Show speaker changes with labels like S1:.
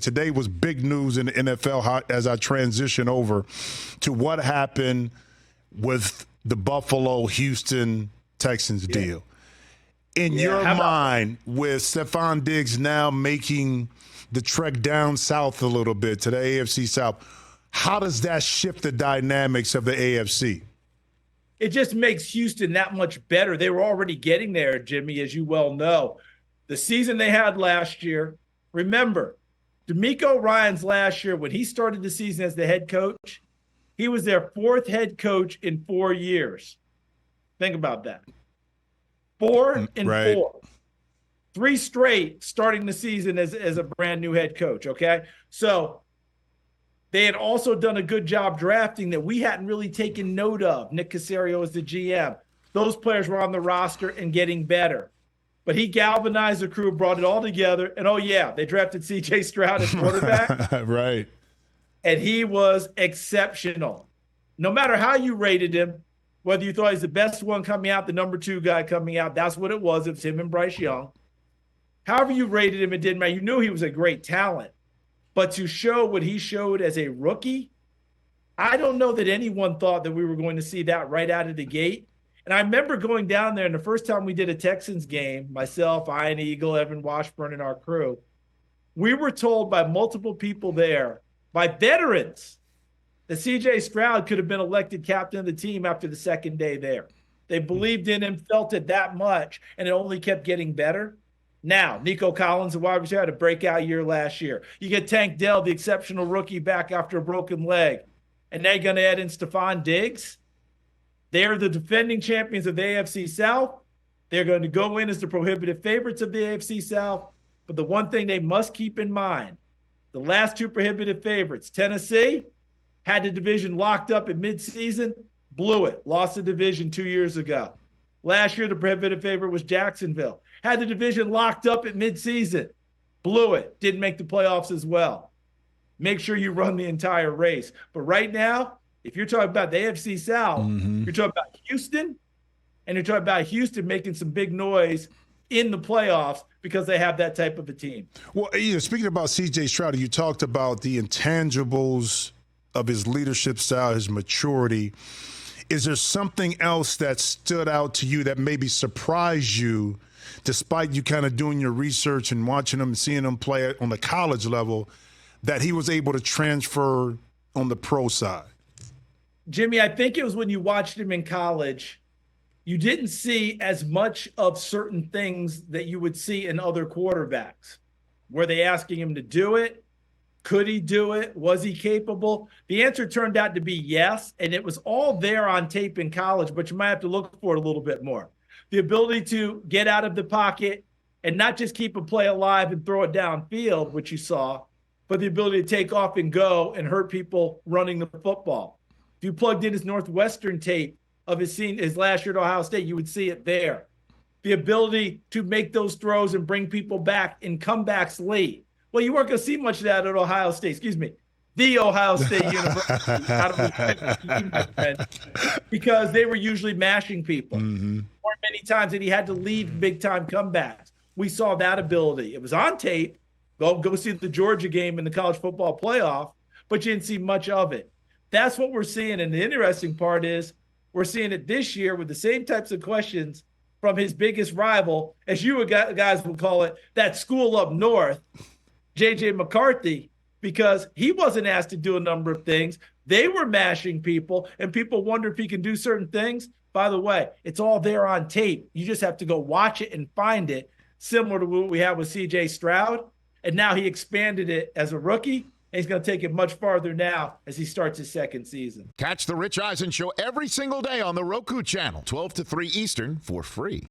S1: Today was big news in the NFL as I transition over to what happened with the Buffalo-Houston Texans deal. In your mind, with Stefon Diggs now making the trek down south a little bit to the AFC South, how does that shift the dynamics of the AFC?
S2: It just makes Houston that much better. They were already getting there, Jimmy, as you well know. The season they had last year, remember, DeMeco Ryans last year, when he started the season as the head coach, he was their fourth head coach in 4 years. Think about that. 4 and 4. 3 straight starting the season as a brand new head coach, okay? So they had also done a good job drafting that we hadn't really taken note of. Nick Caserio is the GM. Those players were on the roster and getting better. But he galvanized the crew, brought it all together. And, they drafted CJ Stroud as quarterback.
S1: Right.
S2: And he was exceptional. No matter how you rated him, whether you thought he's the best one coming out, the number 2 guy coming out, that's what it was. It was him and Bryce Young. However you rated him, it didn't matter. You knew he was a great talent. But to show what he showed as a rookie, I don't know that anyone thought that we were going to see that right out of the gate. And I remember going down there, and the first time we did a Texans game, myself, Ian Eagle, Evan Washburn, and our crew, we were told by multiple people there, by veterans, that CJ Stroud could have been elected captain of the team after the second day there. They believed in him, felt it that much, and it only kept getting better. Now, Nico Collins, the wide receiver, had a breakout year last year. You get Tank Dell, the exceptional rookie, back after a broken leg. And now you're going to add in Stefon Diggs. They're the defending champions of the AFC South. They're going to go in as the prohibitive favorites of the AFC South. But the one thing they must keep in mind, the last 2 prohibitive favorites, Tennessee, had the division locked up in midseason, blew it, lost the division 2 years ago. Last year, the prohibitive favorite was Jacksonville. Had the division locked up at midseason, blew it, didn't make the playoffs as well. Make sure you run the entire race. But right now, if you're talking about the AFC South, you're talking about Houston, and you're talking about Houston making some big noise in the playoffs because they have that type of a team.
S1: Well, speaking about CJ Stroud, you talked about the intangibles of his leadership style, his maturity. Is there something else that stood out to you that maybe surprised you, despite you kind of doing your research and watching him, seeing him play on the college level, that he was able to transfer on the pro side?
S2: Jimmy, I think it was when you watched him in college, you didn't see as much of certain things that you would see in other quarterbacks. Were they asking him to do it? Could he do it? Was he capable? The answer turned out to be yes, and it was all there on tape in college, but you might have to look for it a little bit more. The ability to get out of the pocket and not just keep a play alive and throw it downfield, which you saw, but the ability to take off and go and hurt people running the football. If you plugged in his Northwestern tape of his last year at Ohio State, you would see it there. The ability to make those throws and bring people back in comebacks late. Well, you weren't going to see much of that at Ohio State. The Ohio State University, because they were usually mashing people. Or many times that he had to lead big-time comebacks. We saw that ability. It was on tape. Go see the Georgia game in the college football playoff, but you didn't see much of it. That's what we're seeing. And the interesting part is we're seeing it this year with the same types of questions from his biggest rival, as you guys would call it, that school up north, J.J. McCarthy, because he wasn't asked to do a number of things. They were mashing people, and people wonder if he can do certain things. By the way, it's all there on tape. You just have to go watch it and find it, similar to what we have with CJ Stroud. And now he expanded it as a rookie. And he's going to take it much farther now as he starts his second season.
S3: Catch the Rich Eisen Show every single day on the Roku channel, 12 to 3 Eastern, for free.